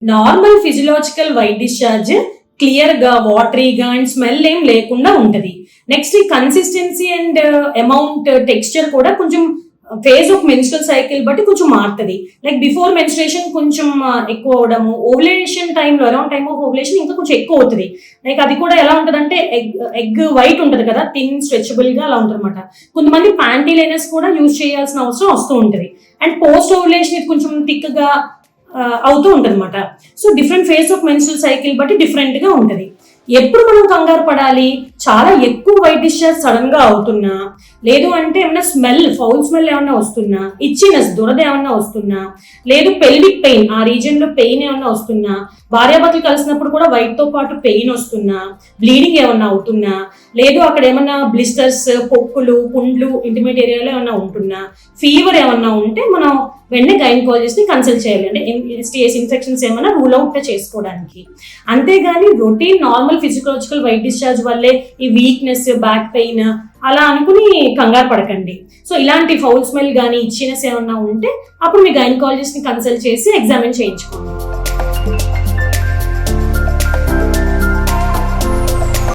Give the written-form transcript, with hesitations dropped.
Normal physiological white discharge clear గా వాటరీగా and smell ఏం లేకుండా ఉంటది. నెక్స్ట్ ఈ కన్సిస్టెన్సీ అండ్ అమౌంట్ టెక్స్చర్ కూడా కొంచెం ఫేజ్ ఆఫ్ మెన్స్ట్రల్ సైకిల్ బట్టి కొంచెం మారుతుంది. లైక్ బిఫోర్ మెన్స్ట్రేషన్ కొంచెం ఎక్కువ అవడము, ఓవులేషన్ టైంలో అరౌండ్ టైమ్ ఆఫ్ ఓవులేషన్ ఇంకా కొంచెం ఎక్కువ అవుతుంది. లైక్ అది కూడా ఎలా ఉంటుంది అంటే ఎగ్ వైట్ ఉంటుంది కదా, థిన్ స్ట్రెచబుల్ గా అలా ఉంటుంది అనమాట. కొంతమంది ప్యాంటీ లైనర్స్ కూడా యూజ్ చేయాల్సిన అవసరం వస్తూ ఉంటుంది. అండ్ పోస్ట్ ఓవులేషన్ ఇది కొంచెం థిక్ గా అవుతూ ఉంటుంది అనమాట. So different phase of menstrual cycle బట్టి డిఫరెంట్ గా ఉంటుంది. ఎప్పుడు మనం కంగారు పడాలి? చాలా ఎక్కువ వైట్ డిశ్చార్జ్ సడన్ గా అవుతున్నా, లేదు అంటే ఏమైనా స్మెల్, ఫౌల్ స్మెల్ ఏమన్నా వస్తున్నా, ఇచ్చినెస్ దురద ఏమన్నా వస్తున్నా, లేదు పెల్విక్ పెయిన్, ఆ రీజియన్ లో పెయిన్ ఏమన్నా వస్తున్నా, భార్యాభర్తలు కలిసినప్పుడు కూడా వైట్ తో పాటు పెయిన్ వస్తున్నా, బ్లీడింగ్ ఏమన్నా అవుతున్నా, లేదు అక్కడ ఏమన్నా బ్లిస్టర్స్, పొక్కులు, పుండ్లు ఇంటిమేట్ ఏరియాలో ఏమన్నా ఉంటున్నా, ఫీవర్ ఏమన్నా ఉంటే మనం వెంటనే గైనకాలజిస్ట్ ని కన్సల్ట్ చేయాలి. అంటే STIs ఇన్ఫెక్షన్స్ ఏమైనా రూల్ అవుట్ చేసుకోవడానికి. అంతేగాని routine normal physiological white discharge వల్లే ఈ వీక్నెస్, బ్యాక్ పెయిన్ అలా అనుకుని కంగారు పడకండి. సో ఇలాంటి ఫౌల్ స్మెల్ కానీ ఇచ్చినెస్ ఏమన్నా ఉంటే అప్పుడు మీ గైనకాలజిస్ట్ ని కన్సల్ట్ చేసి ఎగ్జామిన్ చేయించుకోండి.